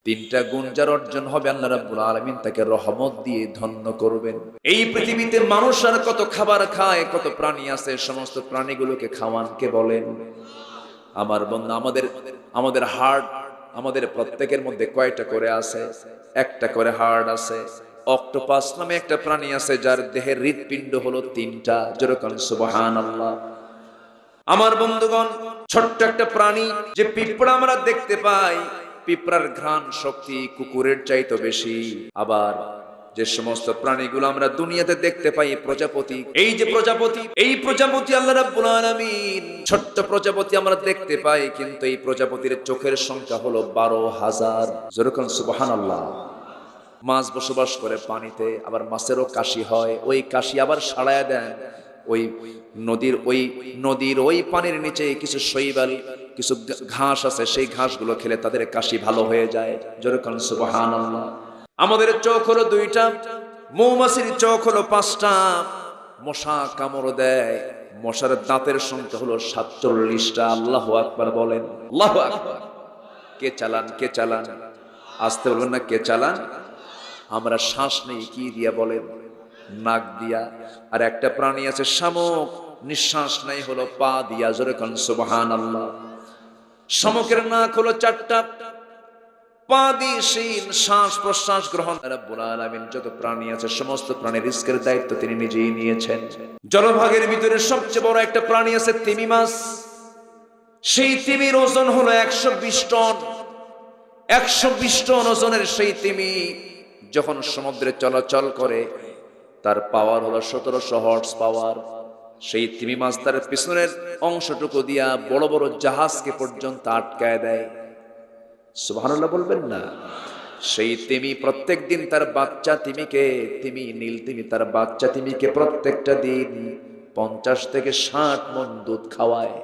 তিনটা গুণ যার অর্জন হবে আল্লাহ রাব্বুল আলামিন তাকে রহমত দিয়ে ধন্য করবেন। এই পৃথিবীতে মানুষ আর কত খাবার খায়, কত প্রাণী আছে, সমস্ত প্রাণীগুলোকে খাওয়ান কে বলেন? আমার বন্ধু, আমাদের হার্ট, আমাদের প্রত্যেকের মধ্যে কয়টা করে আছে? একটা করে হার্ট আছে। অক্টোপাস নামে একটা প্রাণী আছে যার দেহের হৃৎপিণ্ড হলো তিনটা। যেরকম সুবহানাল্লাহ। আমার বন্ধুগণ, ছোট্ট একটা প্রাণী যে পিঁপড়া আমরা দেখতে পাই, পিঁপড়ার ঘ্রাণ শক্তি কুকুরের চাইতে বেশি। আবার যে সমস্ত প্রাণীগুলো আমরা দুনিয়াতে দেখতে পাই, প্রজাপতি, এই যে প্রজাপতি আল্লাহ রাব্বুল আলামিন, ছোট্ট প্রজাপতি আমরা দেখতে পাই, কিন্তু এই প্রজাপতির চোখের সংখ্যা হলো 12,000। যেরকম সুবহানাল্লাহ। মাছ বসবাস করে পানিতে, আবার মাছেরও কাশি হয়, ওই কাশি আবার সাড়ায় দেন ওই নদীর ওই পানির নিচে কিছু শৈবাল, কিছু ঘাস আছে, সেই ঘাসগুলো খেলে তাদের কাশি ভালো হয়ে যায়। যেরকম সুবহানাল্লাহ। আমাদের চোখ হলো 2টা, মৌমাছির চোখ হলো 5টা, মশা কামড় দেয়, মশার দাঁতের সংখ্যা হলো 47টা। আল্লাহু আকবার বলেন। আল্লাহু আকবার। কে চালান? আসতে বলবেন না, কে চালান? আমরা শ্বাস নেই কি দিয়া বলেন? নাক দিয়া। আর একটা প্রাণী আছে শামুক, নিঃশ্বাস নাই হলো পা দিয়া। যেরকম সুবহানাল্লাহ। শামুকের নাক হলো 4টা, পা দিয়ে সেই শ্বাস প্রশ্বাস গ্রহণ। রাব্বুল আলামিন যত প্রাণী আছে সমস্ত প্রাণীর রিজকের দায়িত্ব তিনি নিজেই নিয়েছেন। জলভাগের ভিতরে সবচেয়ে বড় একটা প্রাণী আছে তিমি মাছ। সেই তিমির ওজন হলো 120 টন। 120 টন ওজনের সেই তিমি যখন সমুদ্রে চলাচল করে, তার পাওয়ার হলো 1700 হর্স পাওয়ার। সেই তিমি মাছ তার পিছনের অংশটুকু দিয়া বড় বড় জাহাজকে পর্যন্ত আটকায় দেয়। সুবহানাল্লাহ বলবেন না? সেই তিমি প্রত্যেক দিন তার বাচ্চা নীল তিমি তার বাচ্চা তিমিকে প্রত্যেকটা দিন 50 থেকে 60 মণ দুধ খাওয়ায়।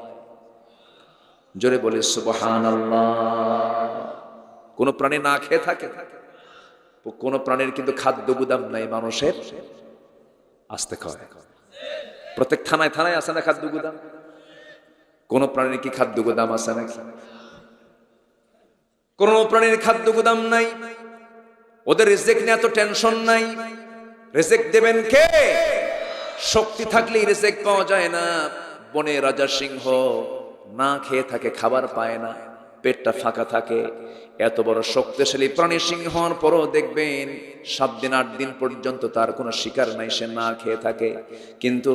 জোরে বলে সুবহানাল্লাহ। কোন প্রাণী না খেয়ে থাকে? কোন প্রাণীর কিন্তু খাদ্য গুদাম নাই মানুষের। আসতে খাওয়ায়। প্রত্যেক থানায় আছে না খাদ্য গুদাম? কোন প্রাণীর কি খাদ্য গুদাম আছে নাকি? কোন প্রাণীর খাদ্য গুদাম নাই। ওদের রিজিক নিয়ে এত টেনশন নাই। রিজিক দেবেন কে? শক্তি থাকলেই রিজিক পাওয়া যায় না। বনে রাজা সিংহ না খেয়ে থাকে, খাবার পায় না, পেটটা ফাঁকা থাকে। এত বড় শক্তিশালী প্রাণী সিংহ হওয়ার পরও দেখবেন 7 দিন 8 দিন পর্যন্ত তার কোনো শিকার নাই, সে না খেয়ে থাকে। কিন্তু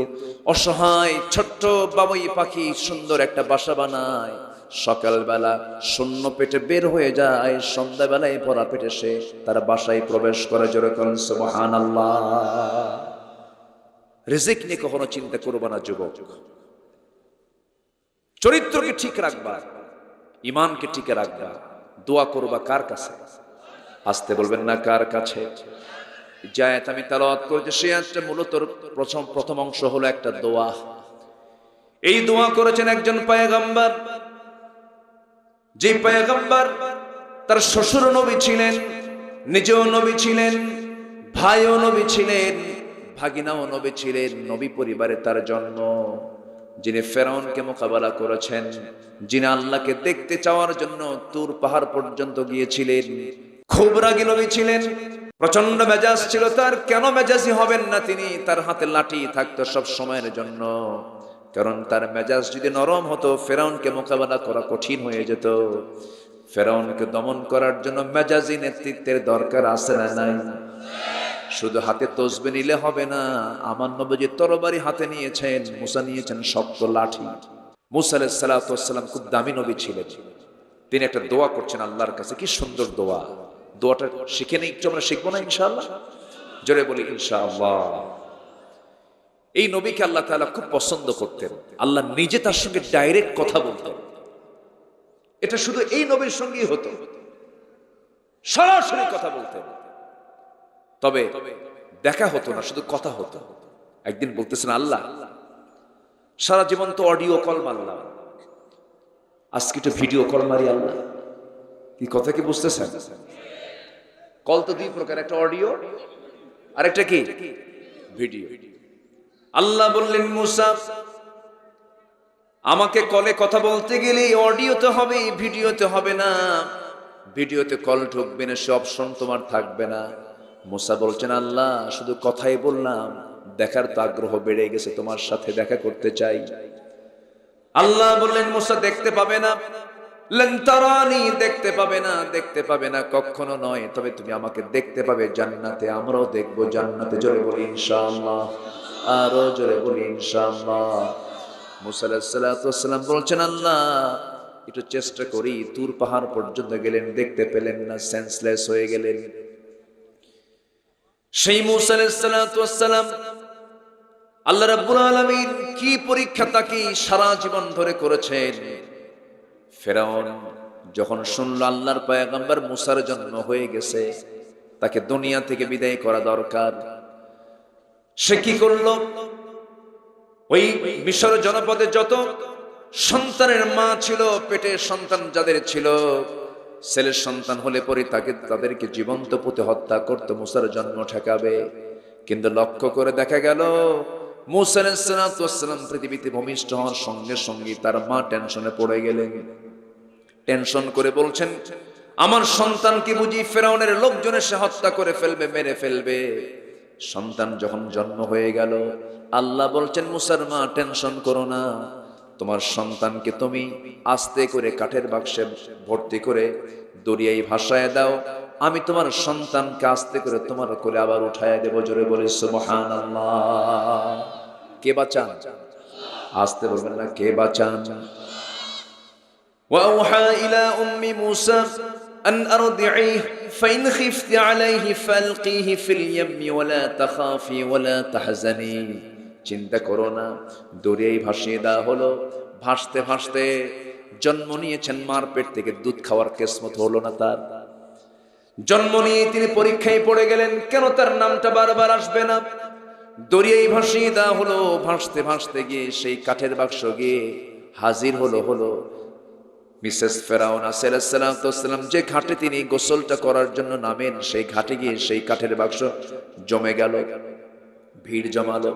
অসহায় ছোট্ট বাবুই পাখি সুন্দর একটা বাসা বানায়, সকালবেলা শূন্য পেটে বের হয়ে যায়, সন্ধ্যাবেলায় ভরা পেটে সে তার বাসায় প্রবেশ করে। যেরকম সুবহানাল্লাহ। রিজিক নিয়ে কখনো চিন্তা করবা না যুবক। চরিত্রকে ঠিক রাখবা, ইমানকে ঠিক রাখবা, দোয়া করবা কার কাছে? আসতে বলবেন না, কার কাছে? যে আয়াত আমি তেলাওয়াত করেছি সেই আয়াতটা মূলত প্রথম অংশ হলো একটা দোয়া। এই দোয়া করেছেন একজন পয়গম্বর, যে পয়গম্বর তার শ্বশুর নবী ছিলেন, নিজেও নবী ছিলেন, ভাইও নবী ছিলেন, ভাগিনাও নবী ছিলেন। নবী পরিবারে তার জন্ম। যিনি ফেরাউনকে মোকাবেলা করেছেন, যিনি আল্লাহকে দেখতে চাওয়ার জন্য তুর পাহাড় পর্যন্ত গিয়েছিলেন। খুব রাগী নবী ছিলেন, প্রচন্ড মেজাজ ছিল তার। কেন মেজাজি হবেন না তিনি? তার হাতে লাঠি থাকতো সব সময়ের জন্য। কারণ তার মেজাজ যদি নরম হতো, ফেরাউনকে মোকাবেলা করা কঠিন হয়ে যেত। ফেরাউনকে দমন করার জন্য মেজাজি নেতৃত্বের দরকার আছে না নাই? শুধু হাতে তসবিহ নিলে হবে না। আমার নবী তরবারি হাতে নিয়েছেন, মুসা নিয়েছেন শক্ত লাঠি। মুসা আলাইহিস সালাতু ওয়াস সালাম খুব দামি নবী ছিলেন। তিনি একটা দোয়া করছেন আল্লাহর কাছে। কি সুন্দর দোয়া! দোয়াটা শিখে নেই, একটু আমরা শিখবো না ইনশাআল্লাহ? জোরে বলি ইনশাআল্লাহ। এই নবীকে আল্লাহ তাআলা খুব পছন্দ করতেন। আল্লাহ নিজে তার সঙ্গে ডাইরেক্ট কথা বলতেন। এটা শুধু এই নবীর সঙ্গেই হতো, সরাসরি কথা বলতেন। তবে দেখা হতো না, শুধু কথা হতো। একদিন বলতেছেন, আল্লাহ সারা জীবন তো অডিও কল মারলাম, আজকে একটু ভিডিও কল মারি। আল্লাহ কি কথা কি বুঝতেছেন? কল তো 2 প্রকার, একটা অডিও আর একটা কি ভিডিও। আল্লাহ বললেন, মুসা আমাকে কলে কথা বলতে গেলে অডিওতে হবে, ভিডিওতে হবে না। ভিডিওতে কল ঢুকবে না, সে অপশন তোমার থাকবে না। মুসা বলছেন, আল্লাহ শুধু কথাই বললাম, দেখার তো আগ্রহ বেড়ে গেছে, তোমার সাথে দেখা করতে চাই। আল্লাহ বললেন, মুসা দেখতে পাবে না, লেন তারানি, দেখতে পাবে না, দেখতে পাবে না, কখনো নয়, তবে তুমি আমাকে দেখতে পাবে জান্নাতে, আমরাও দেখবো জান্নাতে। জোরে বলি ইনশাআল্লাহ, আরো জোরে বলি ইনশাআল্লাহ। মুসা আলাইহিস সালাতু ওয়াস সালাম বলছেন, আল্লাহ একটু চেষ্টা করি। তুর পাহাড় পর্যন্ত গেলেন, দেখতে পেলেন না, সেন্সলেস হয়ে গেলেন। সেই মুসা আলাইহিস সালাতু ওয়াস সালাম, আল্লাহ রাব্বুল আলামিন কি পরীক্ষা তাকে সারা জীবন ধরে করেছেন। ফেরাউন যখন শুনল আল্লাহর পয়গম্বর মুসার জন্ম হয়ে গেছে, তাকে দুনিয়া থেকে বিদায় করা দরকার, সে কি করলো? ওই মিশর জনপদে যত সন্তানের মা ছিল, পেটে সন্তান যাদের ছিল, ছেলের সন্তান হলে পরে তাদেরকে জীবন্ত পুঁতে হত্যা করতে মুসার জন্ম ঠেকাবে। কিন্তু লক্ষ্য করে দেখা গেল মুসা আলাইহিস সালাতু ওয়াস সালাম পৃথিবীতে ভূমিষ্ঠ হওয়ার সঙ্গে সঙ্গে তার মা টেনশনে পড়ে গেলেন। টেনশন করে বলছেন, আমার সন্তানকে বুঝি ফেরাউনের লোকজন এসে হত্যা করে ফেলবে, মেরে ফেলবে। সন্তান যখন জন্ম হয়ে গেল, আল্লাহ বলছেন, মুসার মা টেনশন করো না, তোমার সন্তানকে তুমি আস্তে করে কাঠের বাক্সে ভর্তি করে দরিয়ায় ভাসায় দাও, আমি তোমার সন্তানকে আস্তে করে তোমার কোলে আবার উঠায় দেব। জোরে বলে সুবহানাল্লাহ। কে বাঁচান? আস্তে বলবেন না, কে বাঁচান? وأوحى إلى أم موسى أن أرضعيه فإن خفت عليه فألقيه في اليم ولا تخافي ولا تحزني। চিন্তা করো না, দরিয়ায় ভাসিয়ে দেওয়া হলো। ভাসতে ভাসতে জন্ম নিয়েছেন মার পেট থেকে, দুধ খাওয়ার কিসমত হলো না তার। জন্ম নিয়ে তিনি পরীক্ষায় পড়ে গেলেন, কেন তার নামটা বারবার আসবে না। দরিয়ায় ভাসিয়ে দেওয়া হলো। ভাসতে ভাসতে গিয়ে সেই কাঠের বাক্স গিয়ে হাজির হলো মিসেস ফেরাউন আলাইহিস সালাম যে ঘাটে তিনি গোসলটা করার জন্য নামেন, সেই ঘাটে গিয়ে সেই কাঠের বাক্স জমে গেল, ভিড় জমালো।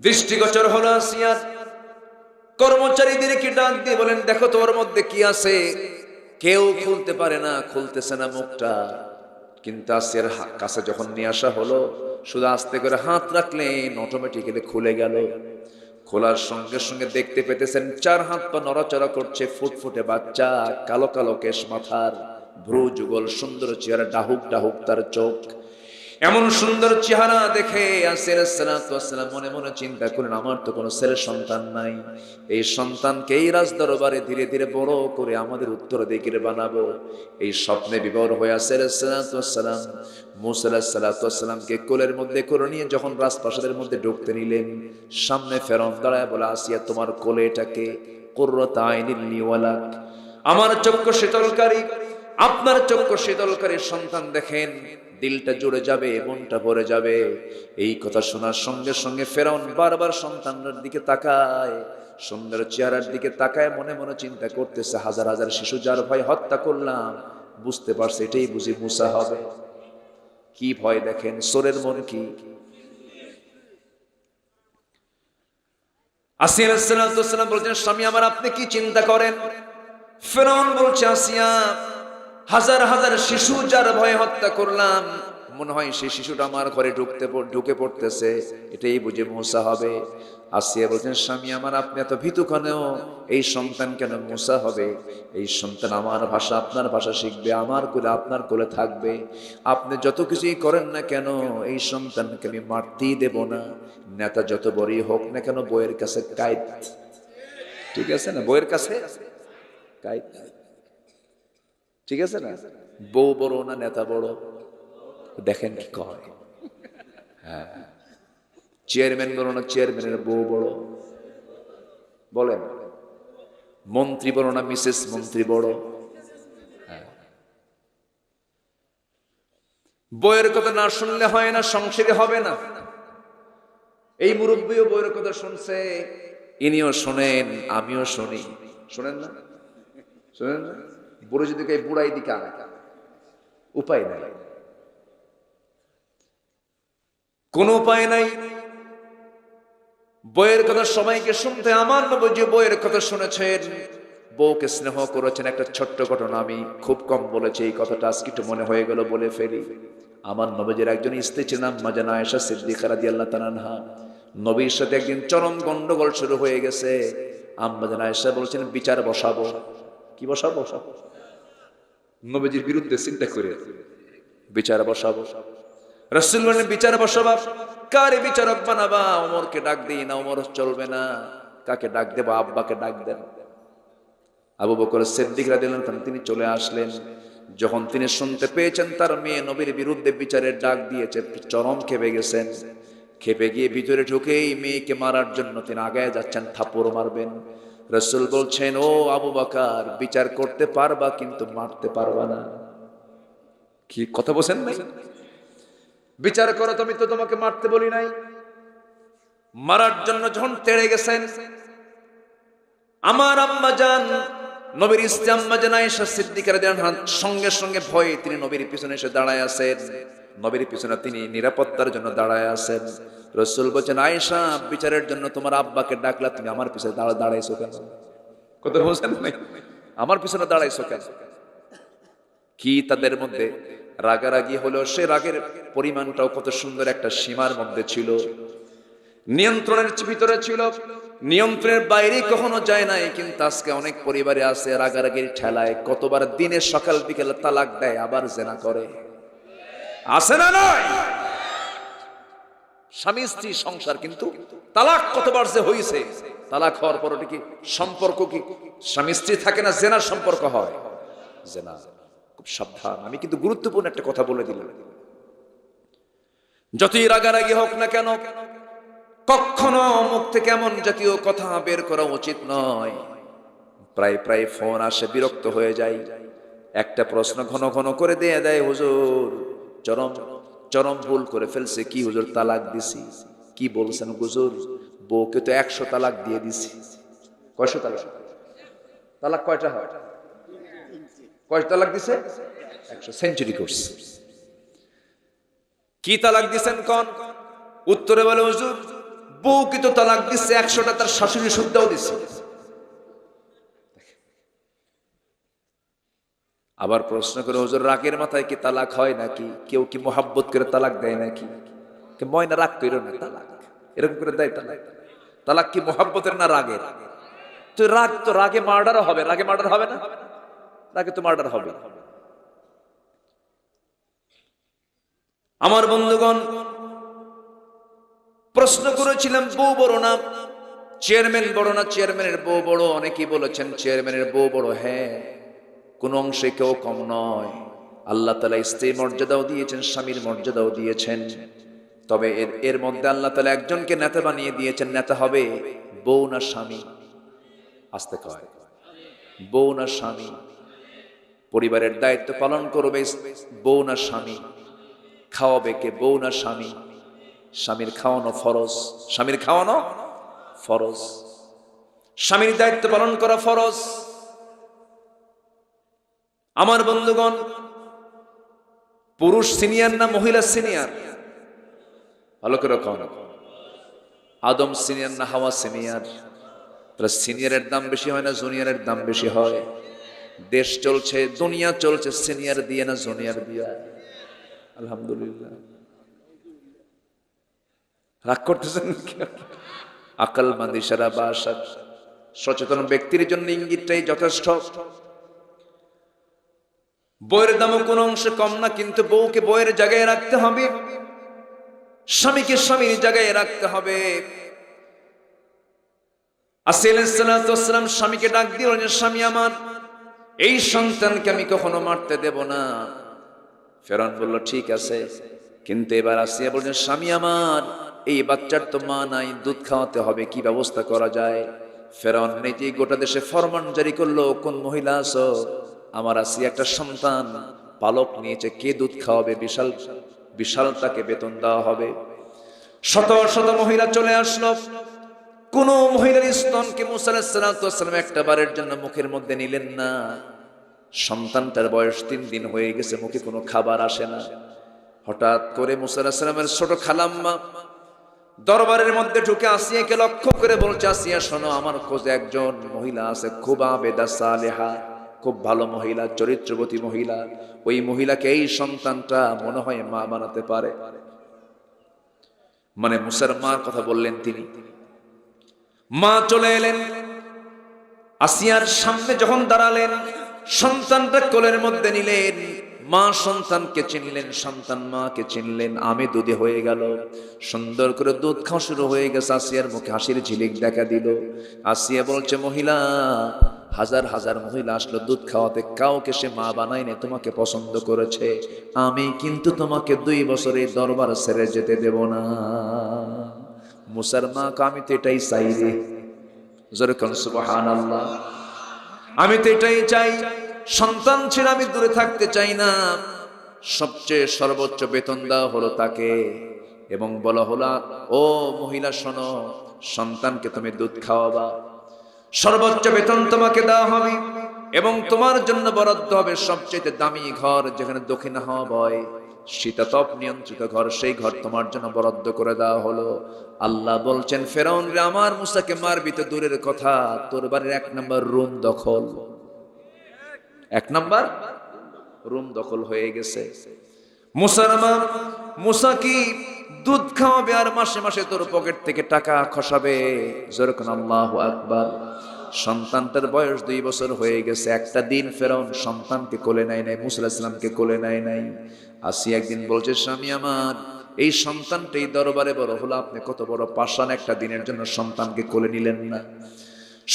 দৃষ্টিগোচর হলো আসিয়া, কর্মচারীদেরকে ডাক দিয়ে বলেন, দেখো তো ওর মধ্যে কি আছে। কেউ খুলতে পারে না, খুলতেছে না মুখটা। কিন্তু আসিয়ার কাছে যখন নিয়ে আসা হলো, শুধু আস্তে করে হাত রাখলেন, অটোমেটিক্যালি খুলে গেল। খোলার সঙ্গে সঙ্গে দেখতে পেতেছেন 4 হাত পা নড়াচড়া করছে, ফুটফুটে বাচ্চা, কালো কালো কেশ মাথার, ভ্রু যুগল, সুন্দর চেহারা, ডাহুক ডাহুক তার চোখ। এমন সুন্দর চেহারা দেখে আসিয়া আলাইহিস সালাম মনে মনে চিন্তা করেন, আমার তো কোনো ছেলে সন্তান নাই, এই সন্তানকে এই রাজ দরবারে ধীরে ধীরে বড় করে আমাদের উত্তরাধিকারী বানাবো। এই স্বপ্নে বিভোর হয়ে আসিয়া আলাইহিস সালাম মুসা আলাইহিস সালামকে কোলের মধ্যে করে নিয়ে যখন রাজপ্রাসাদের মধ্যে ঢুকতে নিলেন, সামনে ফেরাউন দাঁড়ায় বলে, আসিয়া তোমার কোলে এটাকে কুররাত আইনিন লি ওয়ালাক, আমার চক্ষু শীতলকারী, আপনার চক্ষু শীতলকারী সন্তান দেখেন, দিলটা জুড়ে যাবে, মনটা ভরে যাবে। এই কথা শোনার সঙ্গে সঙ্গে ফেরাউন বারবার সন্তানের দিকে তাকায়, সুন্দর চেহারার দিকে তাকায়, মনে মনে চিন্তা করতেছে, হাজার হাজার শিশু যার ভয় হত্যা করলাম, বুঝতে পারছে এটাই বুঝি মুসা হবে। কি ভয় দেখেন, সোরের মন কি। আসিয়া আলাইহিস সালাম বলছেন, স্বামী আমার, আপনি কি চিন্তা করেন? ফেরাউন বলছে, আসিয়া, হাজার হাজার শিশু যার ভয়ে হত্যা করলাম, মনে হয় সেই শিশুটা আমার ঘরে ঢুকে পড়তেছে, এটাই বুঝে মুসা হবে। আসিয়া বলছেন, স্বামী আমার, আপনি এত ভীতু কেন? এই সন্তান কেন মুসা হবে? এই সন্তান আমার ভাষা আপনার ভাষা শিখবে, আমার কোলে আপনার কোলে থাকবে। আপনি যত কিছুই করেন না কেন, এই সন্তানকে আমি মারতেই দেব না। নেতা যত বড়ই হোক না কেন, বইয়ের কাছে কায়েদ, ঠিক আছে না? বইয়ের কাছে কায়েদ, ঠিক আছে না? বউ বড় না নেতা বড়? দেখেন কি কয়। হ্যাঁ, চেয়ারম্যান বড় না চেয়ারম্যানের বউ বড়? বলেন। মন্ত্রী বড় না মিসেস মন্ত্রী বড়? হ্যাঁ। বইয়ের কথা না শুনলে হয় না, সংসারে হবে না। এই মুরব্বীও বইয়ের কথা শুনছে, ইনিও শোনেন, আমিও শুনি। শোনেন না? শোনেন না? বুড়ো যদি বুড়াই দিকে আনে, উপায় নাই, কোন উপায় নাই। বইয়ের কথা সবাইকে শুনতে, আমার নবী যে বইয়ের কথা শুনেছেন, বউকে স্নেহ করেছেন। একটা ছোট্ট ঘটনা আমি খুব কম বলেছি, এই কথাটা আজকে একটু মনে হয়ে গেল, বলে ফেলি। আমার নবীর একজন স্ত্রী ছিলেন আম্মা জান আয়েশা সিদ্দিকা রাদিয়াল্লাহু তাআলা আনহা। নবীর সাথে একদিন চরম গন্ডগোল শুরু হয়ে গেছে। আম্মা জান আয়েশা বলছেন বিচার বসাবো। কি বসাবো? নবীজির বিরুদ্ধে চিন্তা করে বিচার বসাবো। রাসূল বলেন বিচার বসাবা, কারে বিচারক বানাবা? ওমরকে ডাক দিই না, ওমর চলবে না। কাকে ডাক দেব? আব্বাকে ডাক দেন। আবু বকর সিদ্দিক রাদিয়াল্লাহু তাআলা তিনি চলে আসলেন। যখন তিনি শুনতে পেয়েছেন তার মেয়ে নবীর বিরুদ্ধে বিচারের ডাক দিয়েছে, চরম খেপে গেছেন। খেপে গিয়ে ভিতরে ঢুকেই মেয়েকে মারার জন্য তিনি আগায় যাচ্ছেন, থাপ্পড় মারবেন। রাসূল বলছেন, ও আবু বকর, বিচার করতে পারবা কিন্তু মারতে পারবা না। কি কথা বলেন নাই? বিচার করো, তুমি তো তোমাকে মারতে বলি নাই। মারার জন্য যখন তেড়ে গেছেন, আমার আম্মা জান নবীর স্ত্রী আম্মা জান আয়েশা সিদ্দিকা রাদিয়াল্লাহু আনহা সঙ্গে সঙ্গে ভয়ে তিনি নবীর পিছনে এসে দাঁড়ায় আছেন। নবীর পিছনে তিনি নিরাপত্তার জন্য দাঁড়ায় আছেন। রাসূল বলেন, আয়েশা, বিচারের জন্য তোমার আব্বাকে ডাকলা, তুমি আমার পিছনে দাঁড়াইছো কেন? কথা বুঝেন নাই? আমার পিছনে দাঁড়াইছো কেন? কি তাদের মধ্যে রাগারাগি হলো? সে রাগের পরিমাণটাও কত সুন্দর একটা সীমার মধ্যে ছিল, নিয়ন্ত্রণের ভিতরে ছিল, নিয়ন্ত্রণের বাইরে কখনো যায় নাই। কিন্তু আজকে অনেক পরিবারে আছে রাগারাগির ঠেলায় কতবার দিনে সকাল বিকেল তালাক দেয়, আবার জেনা করে। আছে না নয়? স্বামী স্ত্রী সংসার, কিন্তু তালাক কতবার যে হয়েছে। তালাক হওয়ার পর কি সম্পর্ক কি স্বামী স্ত্রী থাকে না, জেনার সম্পর্ক হয়। জেনা। খুব সাবধান। আমি কিন্তু গুরুত্বপূর্ণ একটা কথা বলে দিলাম। যতই রাগারাগি হোক না কেন, কখনো মুখ থেকে এমন জাতীয় কথা বের করা উচিত নয়। প্রায় প্রায় ফোন আসে, বিরক্ত হয়ে যাই। একটা প্রশ্ন ঘন ঘন করে দিয়ে দেয়, হুজুর চরম চরম ভুল করে ফেলছে। কি হুজুর? তালাক দিছি। কি বলছেন হুজুর? বউকে তো 100 তালাক দিয়ে দিছি। কয়শো তালাক? তালাক কয়টা হয়? কয়টা তালাক দিছে? 100। সেঞ্চুরি করছে। কি তালাক দিছেন কোন? উত্তরে বলে, হুজুর বউকে তো তালাক দিচ্ছে 100টা, তার শাশুড়ি শুদ্ধাও দিচ্ছে। আবার প্রশ্ন করে, হুজুর রাগের মাথায় কি তালাক হয় নাকি? কেউ কি মোহাব্বত করে তালাক দেয় নাকি? ময়না রাগ কইরো না, তালাক এরকম করে দেয় তালাক। তালাক কি মোহাব্বতের না রাগের? তো রাগ তো রাগে মার্ডারও হবে। রাগে মার্ডার হবে না? রাগে তো মার্ডার হবে। আমার বন্ধুগণ, প্রশ্ন করেছিলাম বউ বড় না চেয়ারম্যান বড় না চেয়ারম্যানের বউ বড়? অনেকেই বলেছেন চেয়ারম্যানের বউ বড়। হ্যাঁ, কোন অংশে কেউ কম নয়। আল্লাহ তাআলা স্ত্রীর মর্যাদাও দিয়েছেন, স্বামীর মর্যাদাও দিয়েছেন। তবে এর মধ্যে আল্লাহ তাআলা একজনকে নেতা বানিয়ে দিয়েছেন। নেতা হবে বউ না স্বামী? আসতে কয়, বউ না স্বামী? পরিবারের দায়িত্ব পালন করবে বউ না স্বামী? খাওয়াবে কে, বউ না স্বামী? স্বামীর খাওয়ানো ফরজ। স্বামীর খাওয়ানো ফরজ। স্বামীর দায়িত্ব পালন করা ফরজ। আমার বন্ধুগণ, পুরুষ সিনিয়র না মহিলা সিনিয়র? ভালো করে কন। আদম সিনিয়র না হাওয়া সিনিয়র? তাহলে সিনিয়রের দাম বেশি হয় না জুনিয়রের দাম বেশি হয়? দেশ চলছে, দুনিয়া চলছে সিনিয়র দিয়ে না জুনিয়র দিয়ে? আলহামদুলিল্লাহ। রাগ করতেছেন? আকলমন্দ ইশারা বাসা। সচেতন ব্যক্তির জন্য ইঙ্গিতটাই যথেষ্ট। বইয়ের দামও কোন অংশে কম না, কিন্তু বউকে বইয়ের জায়গায় রাখতে হবে, স্বামীকে স্বামীর জায়গায় রাখতে হবে। আসসালাম স্বামীকে ডাক দিয়ে বলেন, স্বামী আমার, এই সন্তানকে আমি কখনো মারতে দেব না। ফেরাউন বলল ঠিক আছে, কিন্তু এবার আসিয়া বলছেন, স্বামী আমার, এই বাচ্চার তো মা নাই, দুধ খাওয়াতে হবে, কি ব্যবস্থা করা যায়? ফেরাউন নিজেই গোটা দেশে ফরমান জারি করলো, কোন মহিলা আছো আমার আসিয়া একটা সন্তান পালক নিয়েছে, কে দুধ খাওয়াবে? বিশাল বিশাল তাকে বেতন দেওয়া হবে। শত শত মহিলা চলে আসলো। কোন মহিলার স্তনকে মুসা আলাইহিস সালাম একটা বারের জন্য মুখের মধ্যে নিলেন না। সন্তানটার বয়স 3 দিন হয়ে গেছে, মুখে কোনো খাবার আসে না। হঠাৎ করে মুসা আলাইহিস সালামের ছোট খালাম্মা দরবারের মধ্যে ঢুকে আসিয়াকে লক্ষ্য করে বলছে, আসিয়া শোনো, আমার খোঁজে একজন মহিলা আছে, খুব আবেদা সালেহা, খুব ভালো মহিলা, চরিত্রবতী মহিলা। ওই মহিলাকে এই সন্তানটা মনে হয় মা বানাতে পারে। মানে মুসার মার কথা বললেন তিনি। মা চলে এলেন, আসিয়ার সামনে যখন দাঁড়ালেন, সন্তানটা কোলের মধ্যে নিলেন। মা সন্তানকে চিনলেন, সন্তান মাকে চিনলেন। আমি দুধে হয়ে গেল, সুন্দর করে দুধ খাওয়া শুরু হয়ে গেছে। আসিয়ার মুখে হাসির ঝিলিক দেখা দিল। আসিয়া বলছে, মহিলা, হাজার হাজার মহিলা আসলো দুধ খাওয়াতে, কাউকে সে মা বানায়নি, তোমাকে পছন্দ করেছে। আমি কিন্তু তোমাকে 2 বছর এই দরবার ছেড়ে যেতে দেব না। মুসার মা, আমি তো এটাই চাই রে। যেরকম সুবহানাল্লাহ, আমি তো এটাই চাই। সন্তান ছেড়ে আমি দূরে থাকতে চাই না। সবচেয়ে সর্বোচ্চ বেতন দেওয়া হলো তাকে, এবং বলা হলো, ও মহিলা শোনো, সন্তানকে তুমি দুধ খাওয়াবা, সর্বোচ্চ বেতন তোমাকে দেওয়া হবে, এবং তোমার জন্য বরাদ্দ হবে সবচেয়ে দামি ঘর, যেখানে দক্ষিণা হওয়া বয়, শীতাতপ নিয়ন্ত্রিত ঘর, সেই ঘর তোমার জন্য বরাদ্দ করে দেওয়া হলো। আল্লাহ বলছেন, ফেরাউন রে, আমার মুসাকে মারবি তো দূরের কথা, তোর বাড়ির 1 নম্বর রুম দখল, 1 নম্বর রুম দখল হয়ে গেছে। মুসার মা, মুসা কি দুধ খাওয়াবে আর মাসে মাসে তোর পকেট থেকে টাকা খসাবে। যেরকম আল্লাহু আকবার। সন্তানটার বয়স 2 বছর হয়ে গেছে। একটা দিন ফেরাউন সন্তানকে কোলে নেয় নাই, মুসা আলাইহিস সালামকে কোলে নেয় নাই। আসিয়া একদিন বলছে, স্বামী আমার, এই সন্তানটা এই দরবারে বড় হলো, আপনি কত বড় পাষাণ, একটা দিনের জন্য সন্তানকে কোলে নিলেন না।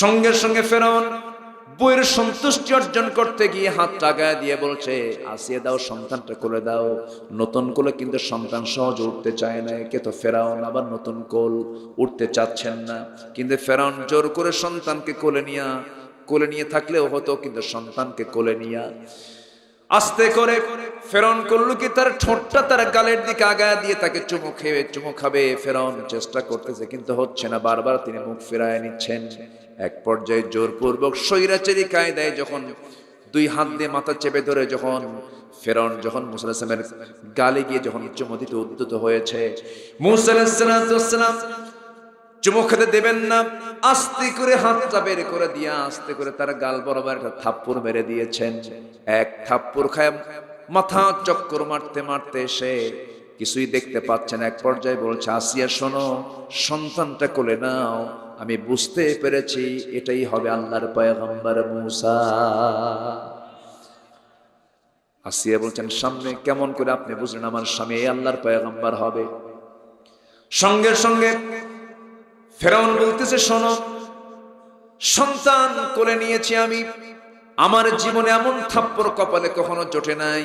সঙ্গে সঙ্গে ফেরাউন বইয়ের সন্তুষ্টি অর্জন করতে গিয়ে হাত টাগায় দিয়ে বলছে, আসিয়া দাও, সন্তানটা কোলে দাও। নতুন কোলে কিন্তু সন্তান সহজ উঠতে চায় না। কে তো ফেরাউন, আবার নতুন কোল উঠতে চাচ্ছেন না। কিন্তু ফেরাউন জোর করে সন্তানকে কোলে নিয়ে থাকলেও হতো, কিন্তু সন্তানকে কোলে নিয়ে আস্তে করে ফেরাউন করলো কি, তার ঠোঁটটা তার গালের দিকে আগায় দিয়ে তাকে চুমু খাবে। ফেরাউন চেষ্টা করতেছে, কিন্তু হচ্ছে না, বারবার তিনি মুখ ফিরায় নিচ্ছেন। এক পর্যায়ে জোরপূর্বক স্বৈরাচারী কায়দায় যখন 2 হাত দিয়ে মাথা চেপে ধরে যখন ফেরাউন মুসা আলাইহিস সালামের গালে গিয়ে যখন চুমু দিতে উদ্যত হয়েছে, মুসা আলাইহিস সালাম চুমু খেতে দেবেন না, আস্তে করে হাতটা বের করে দিয়া আস্তে করে তার গাল বরাবর একটা থাপ্পড় মেরে দিয়েছেন। এক থাপ্পড় খায় মাথা চক্কর মারতে মারতে সে কিছুই দেখতে পাচ্ছে না। এক পর্যায়ে বলছে, আসিয়া শোনো, সন্তানটা কোলে নাও, আমি বুঝতে পেরেছি এটাই হবে আল্লাহর পয়গম্বর মুসা। আসিয়া বলছেন, সামনে কেমন করে আপনি বুঝলেন আমার স্বামী আল্লাহর পয়গম্বর হবে? সঙ্গে সঙ্গে ফেরাউন বলতেছে, শোনো, সন্তান কোলে নিয়েছি আমি, আমার জীবনে এমন থাপ্পড় কপালে কখনো জোটে নাই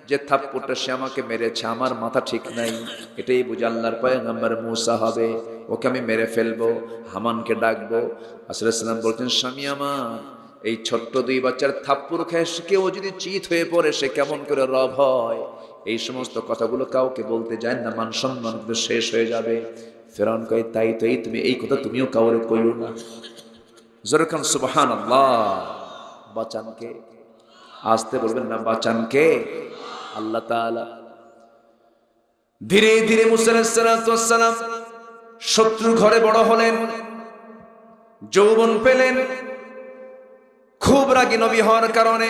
যে থাপ্পড়টা সে আমাকে মেরেছে, আমার মাথা ঠিক নাই, এটাই বুঝে আল্লাহর পয়গম্বর মুসা হবে, ওকে আমি মেরে ফেলবো, হামানকে ডাকবো। আলাইহিস সালাম বলছেন, স্বামী আমার, এই ছোট্ট 2 বাচ্চার থাপ্পড় খেয়ে কেউ যদি চিত হয়ে পড়ে, সে কেমন করে রব হয়, এই সমস্ত কথাগুলো কাউকে বলতে যায় না, মান সম্মান শেষ হয়ে যাবে। ফেরাউন কয়, তাই তো, এই কথা তুমিও কাউরে কইও না। যেরকম সুবহানাল্লাহ। বাঁচানকে, আসতে বলবেন না, বাঁচানকে আল্লাহ তাআলা। ধীরে ধীরে মুসা আলাইহিস সালাম শত্রু ঘরে বড় হলেন, যৌবন পেলেন। খুব রাগী নবী হওয়ার কারণে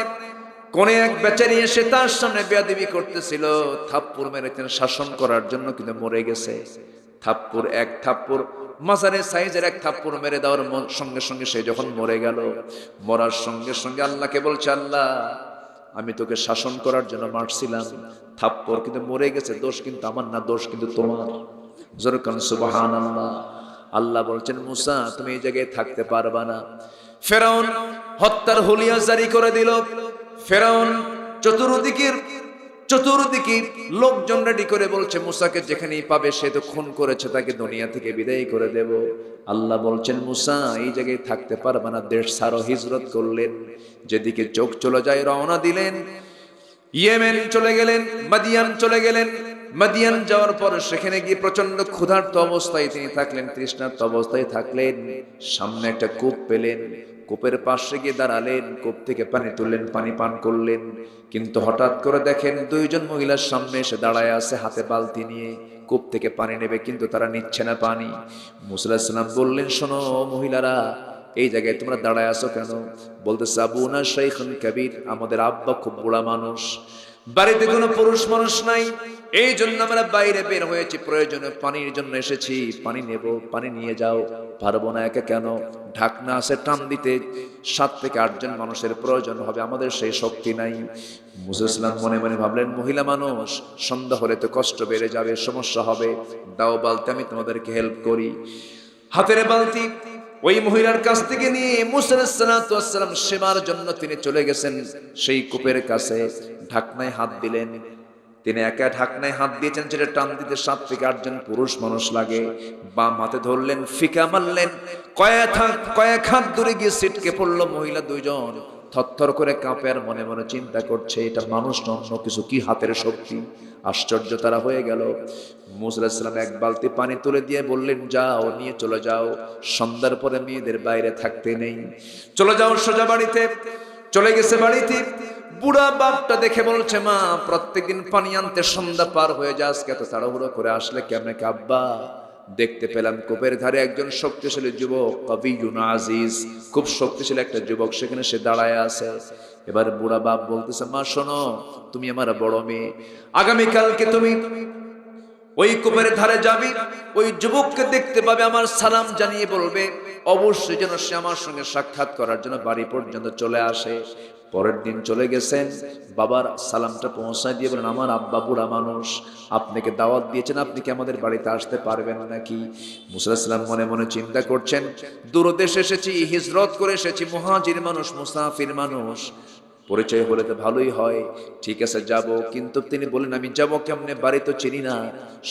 কোন এক বেচারি এসে তার সামনে বেয়াদবি করতেছিল, থাপ্পড় মেরেছেন শাসন করার জন্য, কিন্তু মরে গেছে। এক থাপ্পড় মাজারের সাইজের এক থাপ্পড় মেরে দেওয়ার সঙ্গে সঙ্গে সে যখন মরে গেল, মরার সঙ্গে সঙ্গে আল্লাহকে বলছে, আল্লাহ, আমি তোকে শাসন করার জন্য মারছিলাম, থাপ্পড় কিন্তু মরে গেছে, দোষ কিন্তু আমার না, দোষ কিন্তু তোমার। যেরকম সুবহানাল্লাহ। আল্লাহ বলছেন, মুসা, তুমি এই জায়গায় থাকতে পারবা না। ফেরাউন হত্যার হুলিয়া জারি করে দিল। ফেরাউন চতুর্দিকে লোকজন রেডি করে বলছে, মুসাকে যেখানেই পাবে সে তো খুন করেছে, তাকে দুনিয়া থেকে বিদায় করে দেব। আল্লাহ বলছেন, মুসা, এই জায়গায় থাকতে পারবে না, দেশ ছাড়ো। হিজরত করলেন, যেদিকে চোখ চলে যায় রওনা দিলেন। ইয়েমেন চলে গেলেন, মাদিয়ান চলে গেলেন। মাদিয়ান যাওয়ার পর সেখানে গিয়ে প্রচন্ড ক্ষুধার্ত অবস্থায় তিনি থাকলেন, তৃষ্ণার্ত অবস্থায় থাকলেন। সামনে একটা কূপ পেলেন, কূপের পাশে গিয়ে দাঁড়ালেন, কূপ থেকে পানি তুললেন, পানি পান করলেন। কিন্তু হঠাৎ করে দেখেন দুইজন মহিলার সামনে এসে দাঁড়ায় আছে হাতে বালতি নিয়ে, কূপ থেকে পানি নেবে কিন্তু তারা নিচ্ছে না পানি। মুসা আলাইহিস সালাম বললেন, শোনো মহিলারা, এই জায়গায় তোমরা দাঁড়ায় আছো কেন? বলতেছে, আবুনা শাইখুন কাবীর, আমাদের আব্বা খুব বুড়া মানুষ, বাড়িতে কোনো পুরুষ মানুষ নাই, এই জন্য আমরা বাইরে বের হয়েছি, প্রয়োজনে পানির জন্য এসেছি, পানি নেব, পানি নিয়ে যাও। পারবো না একা কেন? ঢাকনা আছে, টান দিতে 7 থেকে 8 জন মানুষের প্রয়োজন হবে, আমাদের সেই শক্তি নাই। মুসা ইসলাম মনে মনে ভাবলেন, মহিলা মানুষ, সন্ধ্যা হলে তো কষ্ট বেড়ে যাবে, সমস্যা হবে, দাও বালতি, আমি তোমাদেরকে হেল্প করি। হাতের বালতি ওই মহিলার কাছ থেকে নিয়ে মুসা আলাইহিস সালাম সেবার জন্য তিনি চলে গেছেন সেই কূপের কাছে। ঢাকনায় হাত দিলেন, তিনি একা ঢাকনায় হাত দিয়েছেন, যেটা টান দিতে 7 থেকে 8 জন পুরুষ মানুষ লাগে। বাম হাতে ধরলেন, ফিকা মারলেন, কয়েক হাত দূরে গিয়ে ছিটকে পড়লো মহিলা দুইজন। থরথর করে কাঁপে আর মনে মনে চিন্তা করছে, এটা মানুষ না অন্য কিছু, কি হাতের শক্তি! আশ্চর্য তারা হয়ে গেল। মুসা আলাইহিস সালাম এক বালতি পানি তুলে দিয়ে বললেন, যাও নিয়ে চলে যাও, সন্ধ্যার পরে মেয়েদের বাইরে থাকতে নেই, চলে যাও সোজা বাড়িতে। চলে গেছে বাড়িতে। বুড়া বাপটা দেখে বলছে, মা, প্রত্যেকদিন পানি আনতে সন্ধ্যা পার হয়ে যায়, আজকে এত তাড়াহুড়ো করে আসলে কেমনে? আব্বা, দেখতে পেলাম কূপের ধারে একজন শক্তিশালী যুবক, কবিয়ুন আজিজ, খুব শক্তিশালী একটা যুবক, সেখানে সে দাঁড়ায় আছে। এবার বুড়া বাপ বলতেছে, মা শোনো, তুমি আমার বড় মেয়ে, আগামীকালকে তুমি ওই কূপের ধারে যাবি, ওই যুবককে দেখতে পাবে, আমার সালাম জানিয়ে বলবে অবশ্যই যেন সে আমার সঙ্গে সাক্ষাৎ করার জন্য বাড়ি পর্যন্ত চলে আসে। পরের দিন চলে গেছেন, বাবার সালামটা পৌঁছায় দিয়ে বলেন, আমার আব্বা বুড়া মানুষ, আপনাকে দাওয়াত দিয়েছেন, আপনি কি আমাদের বাড়িতে আসতে পারবেন নাকি? মুসা আলাইহিস সালাম মনে মনে চিন্তা করছেন, দূরদেশে এসেছি, হিজরত করে এসেছি, মুহাজির মানুষ, মুসাফির মানুষ, পরিচয় হলে তো ভালোই হয়, ঠিক আছে যাব। কিন্তু তিনি বলেন, আমি যাব কেমনে, বাড়ি তো চিনি না।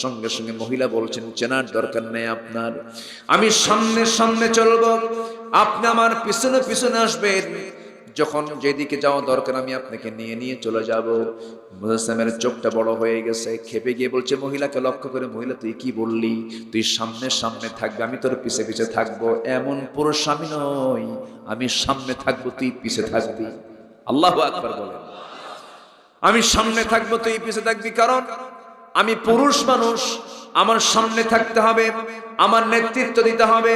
সঙ্গে সঙ্গে মহিলা বলছেন, চেনার দরকার নেই আপনার, আমি সামনে সামনে চলবো, আপনি আমার পিছনে পিছনে আসবেন, যখন যেদিকে যাওয়া দরকার আমি আপনাকে নিয়ে নিয়ে চলে যাব। মুসা ইসলামের চোখটা বড় হয়ে গেছে, খেপে গিয়ে বলছে মহিলাকে লক্ষ্য করে, মহিলা তুই কি বললি? তুই সামনে সামনে থাকবে, আমি তোর পিছে পিছে থাকবো? এমন পুরুষ আমি নই, আমি সামনে থাকবো, তুই পিছে থাকবি। আল্লাহু আকবার বলেন। আমি সামনে থাকবো, তুই পিছে থাকবি, কারণ আমি পুরুষ মানুষ, আমার সামনে থাকতে হবে, আমার নেতৃত্ব দিতে হবে,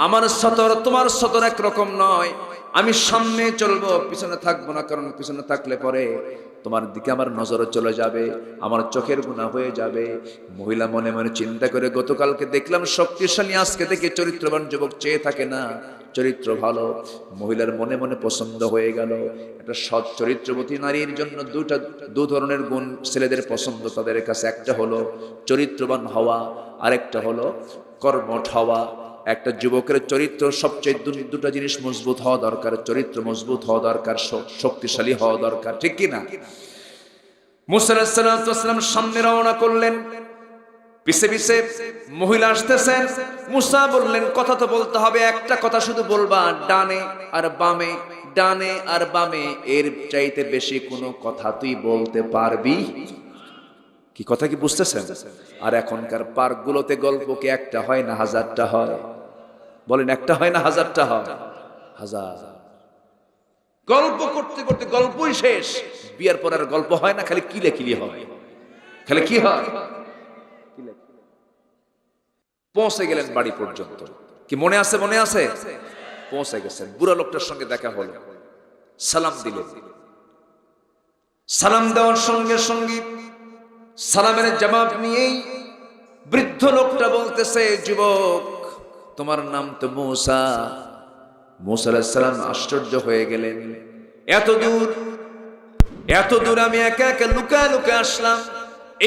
আমার সতর তোমার সতর একরকম নয়, আমি সামনে চলবো, পিছনে থাকবো না, কারণ পিছনে থাকলে পরে তোমার দিকে আমার নজরে চলে যাবে, আমার চোখের গুনাহ হয়ে যাবে। মহিলা মনে মনে চিন্তা করে, গতকালকে দেখলাম শক্তিশালী, আজকে দেখে চরিত্রবান যুবক, চেয়ে থাকে না, চরিত্র ভালো। মহিলার মনে মনে পছন্দ হয়ে গেল। একটা সৎ চরিত্রবতী নারীর জন্য দু ধরনের গুণ ছেলেদের পছন্দ তাদের কাছে, একটা হলো চরিত্রবান হওয়া, আরেকটা হলো কর্মঠ হওয়া। একটা যুবকের চরিত্র সবচেয়ে দুটো জিনিস মজবুত হওয়া দরকার, চরিত্র মজবুত হওয়া দরকার, শক্তিশালী হওয়া দরকার, ঠিক কি না? মুসা আলাইহিস সালাম সামনে রওনা করলেন, পিছে পিছে মহিলা আসতেছেন। মুসা বললেন, কথা তো বলতে হবে, একটা কথা শুধু বলবা, ডানে আর বামে, ডানে আর বামে, এর চাইতে বেশি কোনো কথা তুই বলতে পারবি? কি কথা কি বুঝতেছেন? আর এখনকার পার্কগুলোতে গল্প কি একটা হয় না হাজারটা হয়? বলেন, একটা হয় না হাজারটা হয়? হাজার। গল্প করতে করতে গল্পই শেষ, বিয়ের পর আর গল্প হয় না, খালি কিলে কিলি হয়। খালি কি হয়? পৌঁছে গেলেন বাড়ি পর্যন্ত, কি মনে আছে? মনে আছে, পৌঁছে গেছেন। বুড়া লোকটার সঙ্গে দেখা হলো, সালাম দিলেন। সালাম দেওয়ার সঙ্গে সঙ্গে সালামের জবাব নিয়েই বৃদ্ধ লোকটা বলতেছে, যুবক, তোমার নাম তো মুসা। মুসা আলাইহিস সালাম আশ্চর্য হয়ে গেলেন, এত দূর আমি একা একা লুকায় লুকায় আসলাম,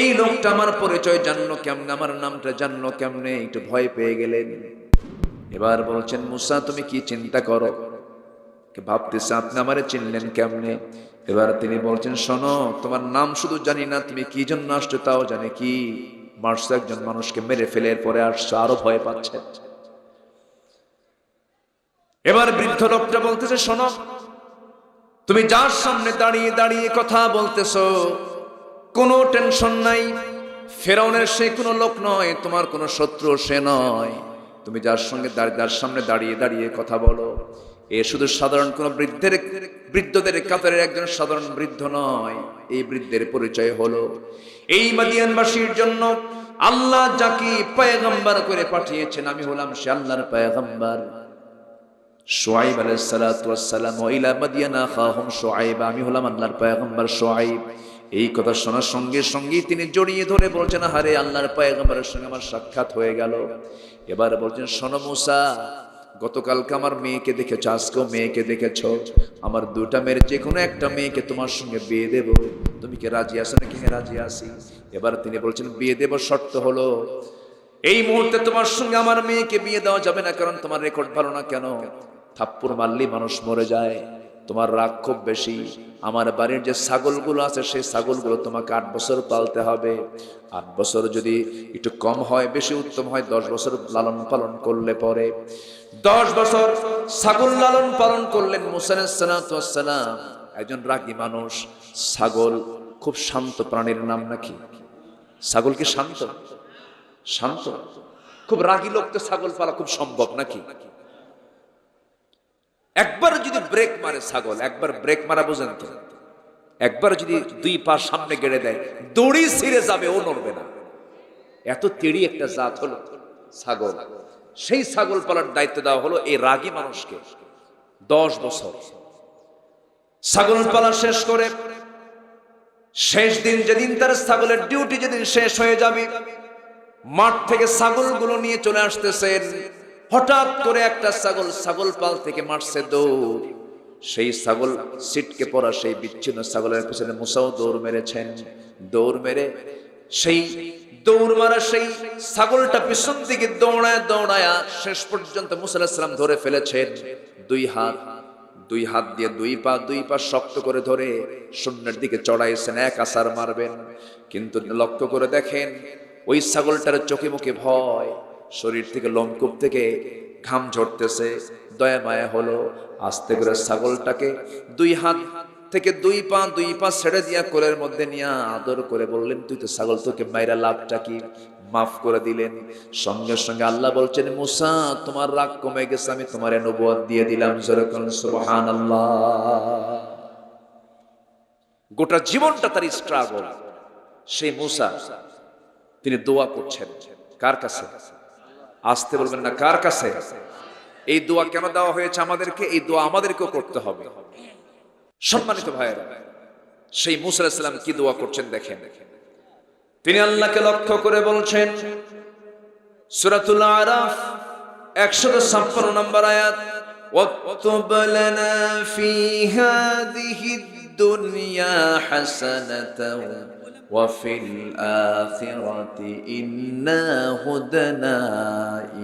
এই লোকটা আমার পরিচয় জানলো কেমনে, আমার নামটা জানলো কেমনে? একটু ভয় পেয়ে গেলেন। এবার বলছেন, মুসা তুমি কি চিন্তা করো? ভাবতেছে আপনি আমারে চিনলেন কেমনে? এবার তিনি বলছেন, শোনো, তোমার নাম শুধু জানি না, তুমি কি জন্য আসছো তাও জানি। কি মারছো? একজন মানুষকে মেরে ফেলে পরে আসছো, আরো ভয় পাচ্ছে। এবার বৃদ্ধ লোকটা বলতেছে, শোনো, তুমি যার সামনে দাঁড়িয়ে দাঁড়িয়ে কথা বলতেছো, কোনো টেনশন নাই, ফেরাউনের সে কোনো লোক নয়, তোমার কোনো শত্রু সে নয়। তুমি যার সামনে দাঁড়িয়ে দাঁড়িয়ে কথা বলো, এ শুধু সাধারণ কোন বৃদ্ধদের কাতারের একজন সাধারণ বৃদ্ধ নয়, এই বৃদ্ধের পরিচয় হলো এই মাদিয়ানবাসীর জন্য আল্লাহ যাকে পয়গম্বর করে পাঠিয়েছেন, আমি হলাম সে আল্লাহর পয়গম্বর। শুআইব আলাইহিস সালাতু ওয়াস সালাম ইলা মাদিয়ানা আখাহুম শুআইব, আমি হলাম আল্লাহর পয়গম্বর শুআইব। এই কথা শোনার সঙ্গে সঙ্গে তিনি জড়িয়ে ধরে বলছেন, আরে আল্লাহর পয়গম্বরের সঙ্গে আমার সাক্ষাৎ হয়ে গেল। এবার বলছেন, শোনো মুসা, গতকালকে আমার মেয়েকে দেখেছো, আজকেও মেয়েকে দেখেছো, আমার দুটা মেয়ের যে কোনো একটা মেয়েকে তোমার সঙ্গে বিয়ে দেব, তুমি কি রাজি আছো নাকি? হ্যাঁ রাজি আছি। এবার তিনি বলছেন, বিয়ে দেব, শর্ত হলো এই মুহূর্তে তোমার সঙ্গে আমার মেয়েকে বিয়ে দেওয়া যাবে না, কারণ তোমার রেকর্ড ভালো না। কেন? থাপ্পড় মারলেই মানুষ মরে যায়, তোমার রাগ খুব বেশি। আমার বাড়ির যে ছাগলগুলো আছে সেই ছাগলগুলো তোমাকে 8 বছর পালতে হবে। 8 বছর যদি একটু কম হয়, বেশি উত্তম হয় 10 বছর লালন পালন করলে পরে 10 বছর ছাগল লালন পালন করলেন মুসা আলাইহিস সালাতু ওয়াস সালাম। একজন রাগী মানুষ। ছাগল খুব শান্ত প্রাণীর নাম নাকি? ছাগল কি শান্ত? শান্ত। খুব রাগী লোক তো ছাগল পালা খুব সম্ভব নাকি? একবার যদি ব্রেক মারে ছাগল, একবার ব্রেক মারা বোঝেন তো, একবার যদি 2 পা সামনে গেড়ে দেয়, দড়ি ছিঁড়ে যাবে, ও নড়বে না। এত তেড়ি একটা জাত হলো ছাগল। সেই ছাগল পালার দায়িত্ব দেওয়া হলো এই রাগী মানুষকে। 10 বছর ছাগল পালা শেষ করে শেষ দিন, যেদিন তার ছাগলের ডিউটি যেদিন শেষ হয়ে যাবে, মাঠ থেকে ছাগলগুলো নিয়ে চলে আসতেছেন। হঠাৎ করে একটা ছাগল পাল থেকে মারছে দৌড়। সেই ছাগল সিটকে পড়া সেই বিচ্ছিন্ন ছাগলের পেছনে মুসাও দৌড় মেরেছেন। দৌড় মেরে সেই দৌড় মারা সেই ছাগলটা পিছন দিকে দৌড়ায়া শেষ পর্যন্ত মুসা আলাইহিস সালাম ধরে ফেলেছেন। 2 হাত দিয়ে 2 পা শক্ত করে ধরে শূন্যের দিকে চড়াইছেন, এক আছাড় মারবেন। কিন্তু লক্ষ্য করে দেখেন ওই ছাগলটার চোখে মুখে ভয়, শরীর থেকে লোমকূপ থেকে ঘাম ঝরতেছে। দয়া মায়া হলো, আস্তে করে ছাগলটাকে 2 হাত থেকে 2 পা ছেড়ে দিয়া কোলের মধ্যে নিয়ে আদর করে বললেন, তুই তো ছাগল, তোকে মাইরা লাভটা কি? মাফ করে দিলেন। সঙ্গে সঙ্গে আল্লাহ বলছেন, মুসা তোমার রাগ কমে গেছে, আমি তোমার নবুয়ত দিয়ে দিলাম। সুবহানাল্লাহ। গোটা জীবনটা তার স্ট্রাগল। সেই মুসা তিনি দোয়া করছেন কার কাছে? আসতে বলবেন না, কার কাছে? এই দোয়া কেন দেওয়া হয়েছে আমাদেরকে? এই দোয়া আমাদেরকেও করতে হবে। সম্মানিত ভাইয়েরা, সেই মুসা আলাইহিস সালাম কি দোয়া করছেন দেখেন। তিনি আল্লাহকে লক্ষ্য করে বলছেন, সূরাতুল আরাফ 156 নম্বর আয়াত, ওয়াকতুব লানা ফি হাযিহিদ দুনিয়া হাসানাতাও ওয়া ফিল আখিরাতি ইন্না হুদনা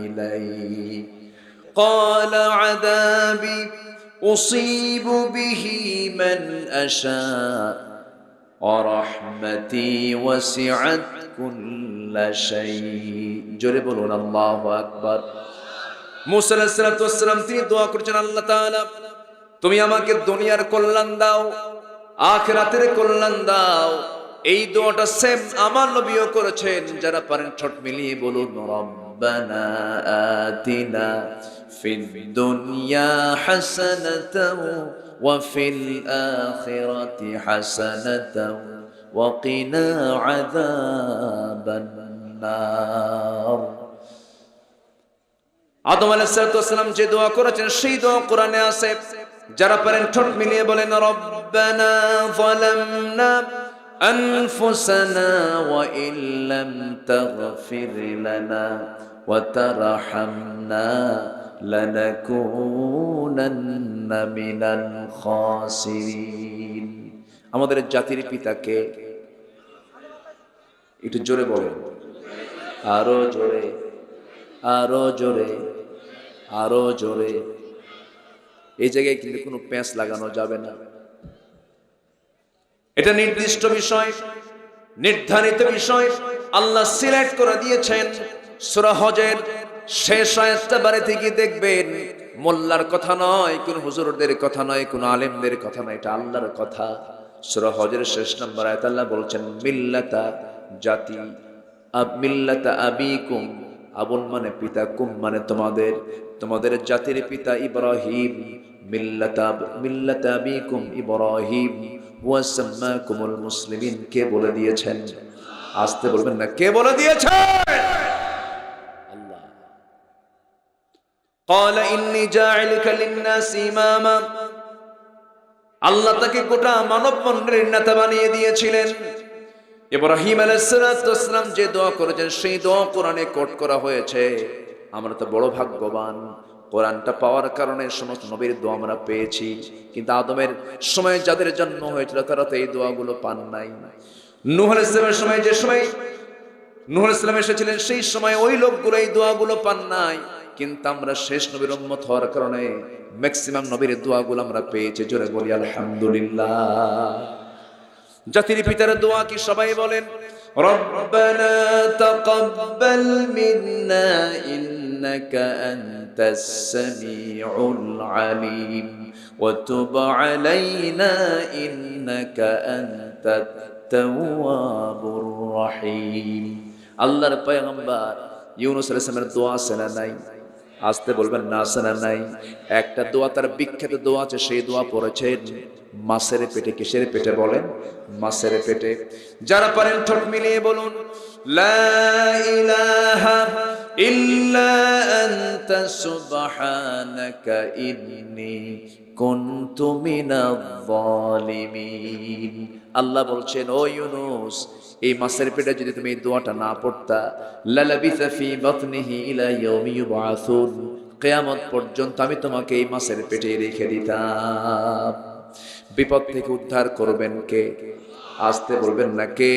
ইলাইক ক্বালা আযাবি উসীবু বিহি মান আশা ورحمتي وسعت كل شيء। জোরে বলুন আল্লাহু আকবার। মুসা আলাইহিস সালাতু ওয়াস সালাম তিনি দোয়া করছেন, আল্লাহ তাআলা তুমি আমাকে দুনিয়ার কল্যাণ দাও, আখিরাতের কল্যাণ দাও। এই দোয়াটা সেম আমার নবীও করেছেন। যারা পারেন ঠোঁট মিলিয়ে বলুন, রব্বানা আতিনা ফিদ দুনিয়া হাসানাতাও وفي الآخرة حسنة وقنا عذاب النار। আদম আলাইহিস সালাম যে দোয়া করেছেন সেই দোয়া কোরআনে আছে। যারা পারেন ঠোঁট মিলিয়ে বলেন, রব্বানা যালামনা আনফুসানা ওয়া ইল্লাম তাগফির লানা ওয়া তারহামনা লানাকুনান্না মিনাল খাসিরিন। আমাদের জাতির পিতাকে একটু জোরে বলেন, আরো জোরে, আরো জোরে, আরো জোরে। এই জায়গায় কিন্তু কোনো প্যাঁচ লাগানো যাবে না। এটা নির্দিষ্ট বিষয়, নির্ধারিত বিষয়। আল্লাহ সিলেক্ট করে দিয়েছেন। সূরা হজের শেষ আয়াতটা বারে থেকে দেখবেন, মোল্লার কথা নয়, কোন হুজুরদের কথা নয়, কোন আলেমদের কথা নয়, এটা আল্লাহর কথা। সূরা হজের শেষ নম্বর আয়াত আল্লাহ বলছেন, মিল্লাতা জাতি মিল্লাতা আবিকুম আবুন মানে পিতা, কুম মানে তোমাদের, তোমাদের জাতির পিতা ইব্রাহিম, মিল্লাতা আবিকুম ইব্রাহিম ওয়া সাম্মাকুমুল মুসলিমিন, কে বলে দিয়েছেন? আসতে বলবেন না, কে বলে দিয়েছেন? আল্লাহ। ক্বালা ইন্নী জাইলুকা লিন-নাসি ইমামা, আল্লাহ তাকে গোটা মানব মণ্ডলীর নেতা বানিয়ে দিয়েছিলেন। ইব্রাহিম আলাইহিস সালাম যে দোয়া করেছেন সেই দোয়া কোরআনে কোট করা হয়েছে। আমরা তো বড় ভাগ্যবান, কোরআনটা পাওয়ার কারণে সমস্ত নবীর দোয়া আমরা পেয়েছি। কিন্তু আদমের সময় যাদের জন্ম হয়েছিল তারা তো এই দোয়াগুলো পান নাই। নূহ আলাইহিস সালামের সময়, যে সময় নূহ আলাইহিস সালাম এসেছিলেন সেই সময় ওই লোকগুলো এই দোয়াগুলো পান নাই। কিন্তু আমরা শেষ নবীর উম্মত হওয়ার কারণে ম্যাক্সিমাম নবীর দোয়াগুলো আমরা পেয়েছি। জোরে বলি আলহামদুলিল্লাহ। জাতির পিতার দোয়া কি সবাই বলেন? রব্বানা তাকাব্বাল মিন্না ইন্নাকা আনতাস সামিউল আলিম ওয়া তুব আলাইনা ইন্নাকা আনতাত তাওয়াবুর রহিম। আল্লাহর পয়গম্বর ইউনূস আলাইহিস সালামের দোয়া আছে না নাই? আসতে বলবেন না, আছে না নাই? একটা দোয়া, তার বিখ্যাত দোয়া আছে, সেই দোয়া পড়েছেন মাছের পেটে। কিসের পেটে বলেন? মাছের পেটে। যারা পারেন ঠোঁট মিলিয়ে বলুন, লা ইলাহা ইল্লা আনতা সুবহানাকা ইন্নী কুনতু মিনাজ জালিমিন। আল্লাহ বলছেন, ও ইউনূস, এই মাছের পেটে যদি তুমি এই দোয়াটা না পড়তা, লালাবিসা ফি বাতনিহি ইলা ইয়াউমি ইউবআসুন, কিয়ামত পর্যন্ত আমি তোমাকে এই মাছের পেটে রেখে দিতাম। বিপদ থেকে উদ্ধার করবেন কে? আসতে বলবেন না, কে?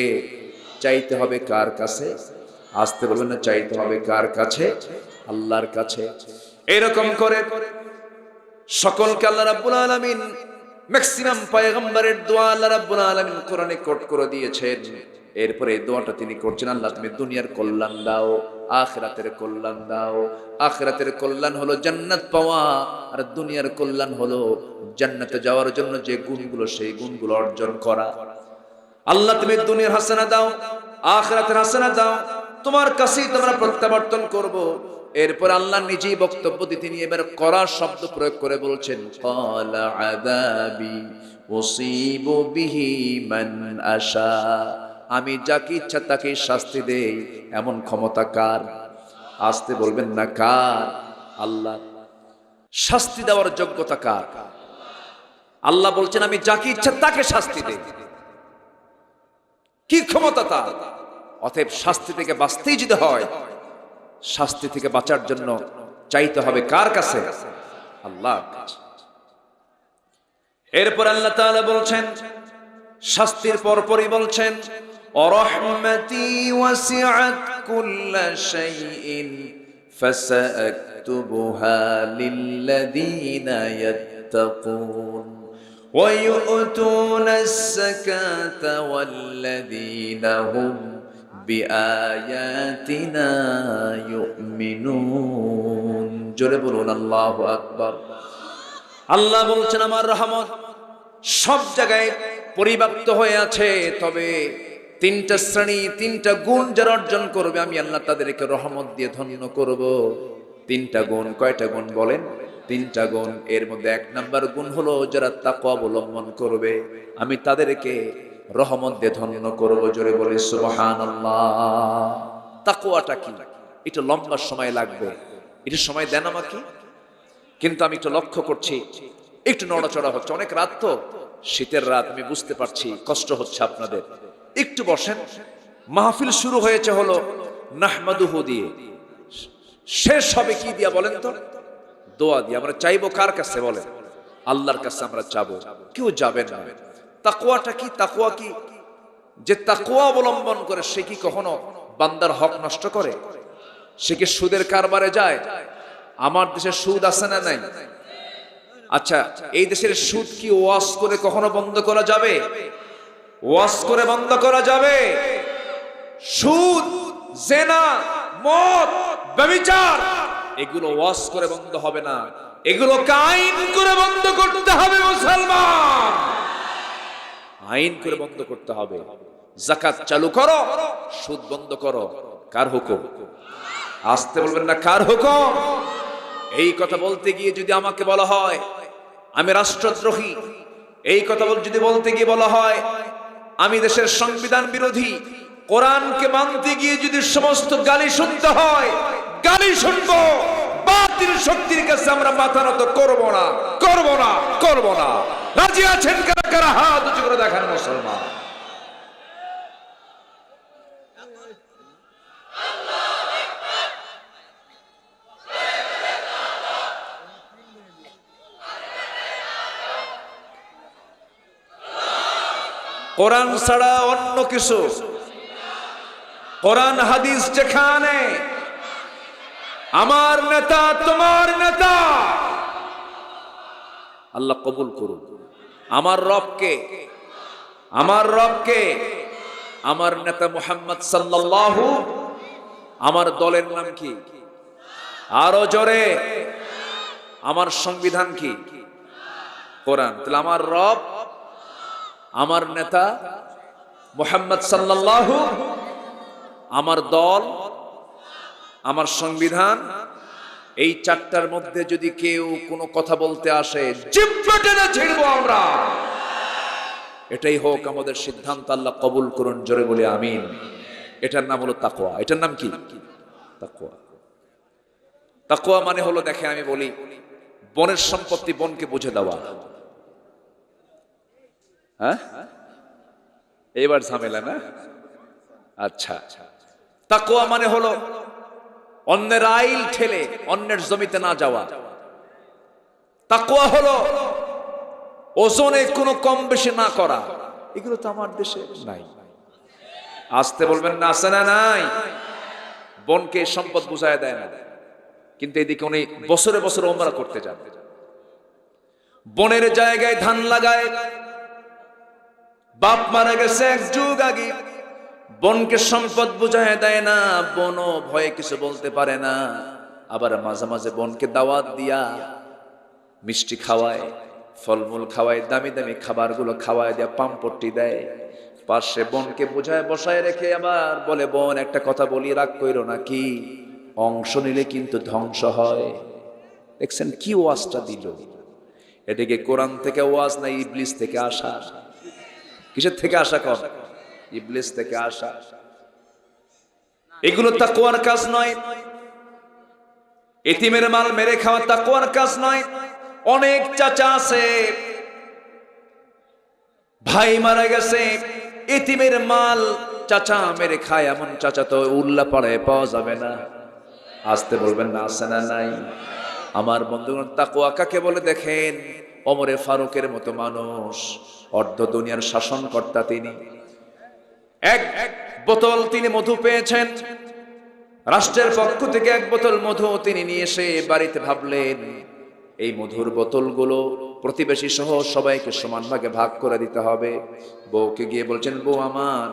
চাইতে হবে কার কাছে? আসতে বলবেন না, চাইতে হবে কার কাছে? আল্লাহর কাছে। এরকম করে সকলকে আল্লাহ রাব্বুল আলামিন ম্যাক্সিমাম পয়গম্বরের দোয়া আল্লাহ রাব্বুল আলামিন কোরআনে কোট করে দিয়েছেন। এরপরে এই দোয়াটা তিনি করছেন, আল্লাহ তুমি দুনিয়ার কল্যাণ দাও, আখিরাতের কল্যাণ দাও। আখিরাতের কল্যাণ হলো জান্নাত পাওয়া, আর দুনিয়ার কল্যাণ হলো জান্নাতে যাওয়ার জন্য যে গুণগুলো, সেই গুণগুলো অর্জন করা। আল্লাহ তুমি দুনিয়ার হাসানা দাও, আখিরাতের হাসানা দাও, তোমার কাছেই তোমরা প্রত্যাবর্তন করব। এরপর আল্লাহ নিজেই বক্তব্য দিতে নিয়ে এবার করা শব্দ প্রয়োগ করে বলছেন, ক্বালা আযাবি উসিবু বিহি মান আশা, আমি যাকে ইচ্ছা তাকে শাস্তি দেই, এমন ক্ষমতা কার? আসতে বলবেন না, কার? আল্লাহ। শাস্তি দেওয়ার যোগ্যতা কার? আল্লাহ বলছেন, আমি যাকে ইচ্ছা তাকে শাস্তি দেই। কি ক্ষমতা তার? অতএব শাস্তি থেকে বাঁচতেই যদি হয়, শাস্তি থেকে বাঁচার জন্য চাইতে হবে কার কাছে? আল্লাহর কাছে। এরপর আল্লাহ তাআলা বলছেন, শাস্তির পরপরই বলছেন, ওয়ারাহমাতি ওয়াসিআত কুল্লা শাইইন ফাসাআকতুবুহা লিল্লাযীনা ইয়াত্তাকুন ওয়া ইউতুনাস যাকাতা ওয়াল্লাযীনা হুম বিআয়াতিনা ইউমিনুন। জোরে বলুন আল্লাহু আকবার। আল্লাহ বলছেন, আমার রহমত সব জায়গায় পরিব্যাপ্ত হয়ে আছে, তবে তিনটা শ্রেণী, তিনটা গুণ যারা অর্জন করবে আমি আল্লাহ তাদেরকে রহমত দিয়ে ধন্য করব। তিনটা গুণ। কয়টা গুণ বলেন? তিনটা গুণ। এর মধ্যে এক নাম্বার গুণ হলো যারা তাকওয়া অবলম্বন করবে আমি তাদেরকে রহমত দিয়ে ধন্য করব। জোরে বলে সুবহানাল্লাহ। তাকওয়াটা কি? এটা লম্বা সময় লাগবে, এটা সময় দেন আমাকে। কিন্তু আমি একটু লক্ষ্য করছি একটু নড়াচড়া হচ্ছে, অনেক রাত তো, শীতের রাত, আমি বুঝতে পারছি কষ্ট হচ্ছে আপনাদের। একটু বসেন। মাহফিল শুরু হয়েছে হলো নাহমাদুহু দিয়ে, শেষ হবে কি দিয়া বলেন তো? দোয়া দিয়ে। আমরা চাইবো কার কাছে বলেন? আল্লাহর কাছে আমরা চাবো, কেউ যাবেন না। তাকওয়াটা কি? তাকওয়া কি? যে তাকওয়া অবলম্বন করে সে কি কখনো বান্দার হক নষ্ট করে? সে কি সুদের কারবারে যায়? আমার দেশে সুদ আছে না নাই? আচ্ছা, এই দেশের সুদ কি ওয়াজ করে কখনো বন্ধ করা যাবে? ওয়াজ করে বন্ধ করা যাবে? সুদ, জেনা, মদ, ব্যভিচার, এগুলো ওয়াজ করে বন্ধ হবে না, এগুলোকে আইন করে বন্ধ করতে হবে। মুসলমান, আইন করে বন্ধ করতে হবে। যাকাত চালু করো, সুদ বন্ধ করো। কার হুকুম? আসতে বলবেন না, কার হুকুম? এই কথা বলতে গিয়ে যদি আমাকে বলা হয় আমি রাষ্ট্রদ্রোহী, এই কথা যদি বলতে গিয়ে বলা হয় আমি দেশের সংবিধান বিরোধী, কোরআনকে মানতে গিয়ে যদি সমস্ত গালি শুনতে হয়, গালি শুনবো। বাতিল শক্তির কাছে আমরা মাথা নত করব না, করব না, করব না। রাজি আছেন কারা কারা? হাত উঁচু করে দেখান মুসলমান। কোরআন ছাড়া অন্য কিছু, কোরআন হাদিস যেখানে, আমার নেতা তোমার নেতা, আল্লাহ কবুল করুন। আমার রবকে, আমার রবকে, আমার নেতা মুহাম্মদ সাল্লাল্লাহু, আমার দলের নাম কি? আরো জোরে, আমার সংবিধান কি? কোরআন। তাহলে আমার রব, আমার নেতা মুহাম্মদ সাল্লাল্লাহু, আমার দল, আমার সংবিধান, এই চারটার মধ্যে যদি কেউ কোনো কথা বলতে আসে জিহ্বা টেনে ছিড়বো আমরা। এটাই হোক আমাদের সিদ্ধান্ত। আল্লাহ কবুল করুন, জোরে বলি আমিন। এটার নাম হলো তাকওয়া। এটার নাম কি? তাকওয়া। তাকওয়া মানে হলো, দেখে আমি বলি, বনের সম্পত্তি বনকে বুঝে দেওয়া। হ্যাঁ, এইবার ঝামেলা না? আচ্ছা, তাকওয়া মানে হলো অন্যের আইল ঠেলে অন্যের জমিতে না যাওয়া। তাকওয়া হলো ওজনে কোনো কম বেশি না করা। এগুলো তো আমার দেশে নাই। আসতে বলবেন না, আছে না নাই? বনকে সম্পদ বুঝায় দেয় না, কিন্তু এদিকে উনি বছরে বছরে ওমরা করতে যান। বনের জায়গায় ধান লাগায়। বাপ মারা গেছে এক যুগ আগে, বনকে সম্পদ বুঝায় দেয় না, বনও ভয়ে কিছু বলতে পারে না। আবার মাঝে মাঝে বনকে দাওয়াত দিয়া মিষ্টি খাওয়ায়, ফলমূল খাওয়ায়, দামি দামি খাবারগুলো খাওয়ায় দেয়া, পাম্পট্টি দেয়। পাশে বনকে বোঝায় বসায় রেখে আবার বলে, বন একটা কথা বলি, রাগ কইরো না, কি? অংশ নিলে কিন্তু ধ্বংস হয়। দেখছেন কি ওয়াজটা দিল? এটাকে কোরআন থেকে ওয়াজ না, ইবলিস থেকে আসা? কিসের থেকে আসা? কর, ইবলিস থেকে আসা। এগুলো তাকওয়ার কাজ নয়। এতিমের মাল মেরে খাওয়া তাকওয়ার কাজ নয়। অনেক চাচা আছে, ভাই মারা গেছে, এতিমের মাল চাচা মেরে খায়। এমন চাচা তো উল্লা পাড়ায় পাওয়া যাবে না। আসতে বলবেন না, আছে না নাই? আমার বন্ধুগণ, তাকওয়া কাকে বলে দেখেন? ওমরে ফারুকের মতো মানুষ, অর্ধ দুনিয়ার শাসনকর্তা তিনি। এক বোতল তিনি মধু পেয়েছেন, রাষ্ট্রের পক্ষ থেকে এক বোতল মধু তিনি নিয়ে এসে বাড়িতে ভাবলেন এই মধুর বোতলগুলো প্রতিবেশী সহ সবাইকে সমান ভাগে ভাগ করে দিতে হবে। বউকে গিয়ে বলছেন, বউ আমার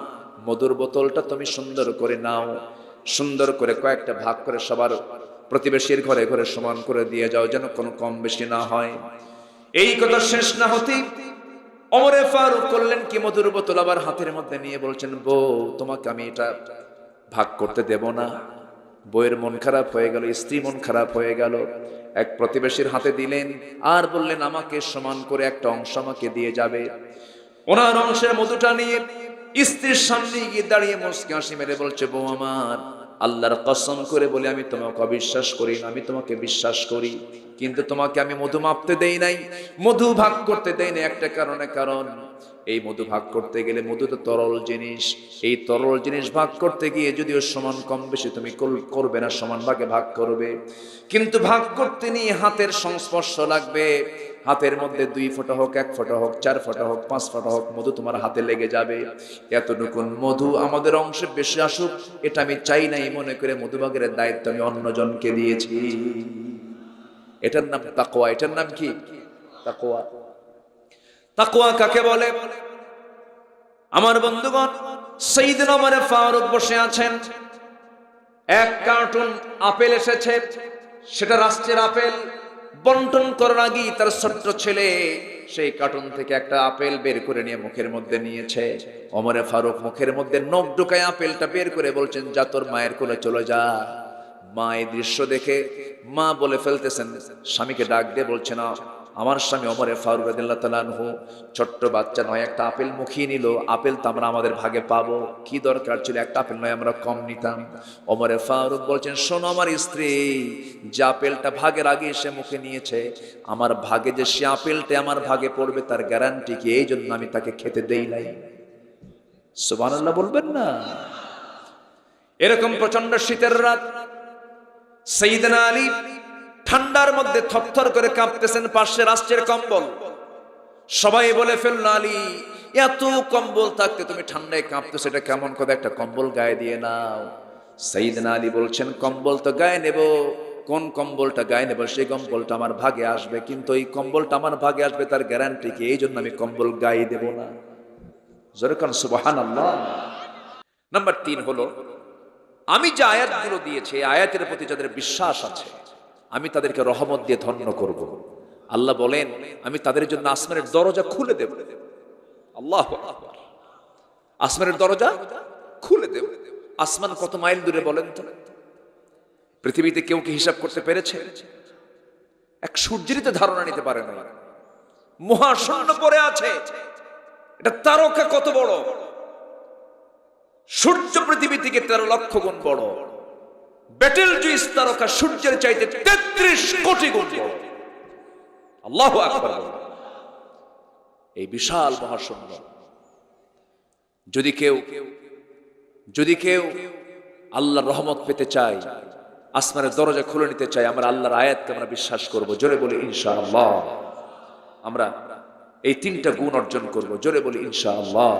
মধুর বোতলটা তুমি সুন্দর করে নাও, সুন্দর করে কয়েকটা ভাগ করে সবার প্রতিবেশীর ঘরে ঘরে সমান করে দিয়ে যাও, যেন কোনো কম বেশি না হয়। এই কথা শেষ না হতেই ওমরে ফারুক করলেন কি, মধুর বোতল আবার হাতের মধ্যে নিয়ে বলছেন, বউ তোমাকে আমি এটা ভাগ করতে দেব না। বউয়ের মন খারাপ হয়ে গেল, স্ত্রী মন খারাপ হয়ে গেল। এক প্রতিবেশীর হাতে দিলেন আর বললেন, আমাকে সমান করে একটা অংশ আমাকে দিয়ে যাবে। ওনার অংশের মধুটা নিয়ে স্ত্রীর সামনে গিয়ে দাঁড়িয়ে মুচকি হাসি মেরে বলছে, বউ আমার আল্লাহর কসম করে বলি আমি তোমাকে অবিশ্বাস করি না, আমি তোমাকে বিশ্বাস করি, কিন্তু তোমাকে আমি মধু মাপতে দেই নাই, মধু ভাগ করতে দেই নাই একটা কারণে। কারণ এই মধু ভাগ করতে গেলে, মধু তো তরল জিনিস, এই তরল জিনিস ভাগ করতে গিয়ে যদিও সমান কম বেশি তুমি করবে না, সমান ভাগে ভাগ করবে, কিন্তু ভাগ করতে নিয়ে হাতের সংস্পর্শ লাগবে। হাতের মধ্যে 2 ফোঁটা হোক, 1 ফোঁটা হোক, 4 ফোঁটা হোক, 5 ফোঁটা হোক, মধু তোমার হাতে লেগে যাবে। এতটুকু মধু আমাদের অংশে বেশি আসুক এটা আমি চাই নাই, মনে করে মধুভাগের দায়িত্ব আমি অন্যজনকে দিয়েছি। এটার নাম তাকওয়া। এটার নাম কি? তাকওয়া। তাকওয়া কাকে বলে? আমার বন্ধুগণ, সাইয়েদনা ওমর ফারুক বসে আছেন, এক কার্টুন আপেল এসেছে, সেটা রাষ্ট্রের আপেল। বন্টন করার আগেই তার ছোট্ট ছেলে সেই কার্টুন থেকে একটা আপেল বের করে নিয়ে মুখের মধ্যে নিয়েছে। ওমরে ফারুক মুখের মধ্যে নখ ঢুকায় আপেলটা বের করে বলছেন, যা তোর মায়ের কোলে চলে যা, মা এই দৃশ্য দেখে মা বলে ফেলতেছেন, স্বামীকে ডাক দিয়ে বলছে না, আমার স্বামী ওমরে ফারুক রাদিয়াল্লাহু তাআলা আনহু ছোট্ট বাচ্চা নয়, একটা আপেল মুখিয়ে নিল, আপেল তো আমরা আমাদের ভাগে পাবো, কি দরকার ছিল, একটা আপেল নয় আমরা কম নিতাম। ওমরে ফারুক বলছেন, শোনো আমার স্ত্রী, যে আপেলটা ভাগের আগে সে মুখে নিয়েছে, আমার ভাগে যে সে আপেলটা আমার ভাগে পড়বে তার গ্যারান্টি কি, এই জন্য আমি তাকে খেতে দেই নাই। সুবহানাল্লাহ বলবেন না? এরকম প্রচন্ড শীতের রাত, সাইয়েদনা আলী ঠান্ডার মধ্যে থরথর করে কাঁপতেছেন, পাশে রাষ্ট্রের কম্বল। সবাই বলে ফেলল, আলী এত কম্বল থাকতে তুমি ঠান্ডায় কাঁপতেছো, এটা কেমন করে, একটা কম্বল গায়ে দিয়ে নাও। সাইয়েদনা আলী বলছেন, কম্বল তো গায়ে নেব, কোন কম্বলটা গায়ে নেব, সেই কম্বলটা আমার ভাগে আসবে, কিন্তু এই কম্বলটা আমার ভাগে আসবে তার গ্যারান্টি কি, এই জন্য আমি কম্বল গায়ে দেব না। জোরে কান সুবহানাল্লাহ। নাম্বার 3 হলো, আমি যে আয়াতগুলো দিয়েছি, আয়াতের প্রতি যাদের বিশ্বাস আছে আমি তাদেরকে রহমত দিয়ে ধন্য করব। আল্লাহ বলেন, আমি তাদের জন্য আসমানের দরজা খুলে দেব। আল্লাহু আকবার, আসমানের দরজা খুলে দেব। আসমান কত মাইল দূরে বলেন তো? পৃথিবীতে কেউ কি হিসাব করতে পেরেছে? এক সূর্যেরই তো ধারণা নিতে পারে না। মহাশূন্য পড়ে আছে, এটা তারকা কত বড়, সূর্য পৃথিবী থেকে 13 লক্ষ গুণ বড়, বেটেল জুইস তারকা সূর্যের চাইতে 33 কোটি গুণ বড়। আল্লাহু আকবার। এই বিশাল মহাশূন্য, যদি কেউ আল্লাহর রহমত পেতে চায়, আসমানের দরজা খুলে নিতে চায়, আমরা আল্লাহর আয়াতকে আমরা বিশ্বাস করব। জোরে বলি ইনশাআল্লাহ। আমরা এই 3টা গুণ অর্জন করব। জোরে বলি ইনশাআল্লাহ।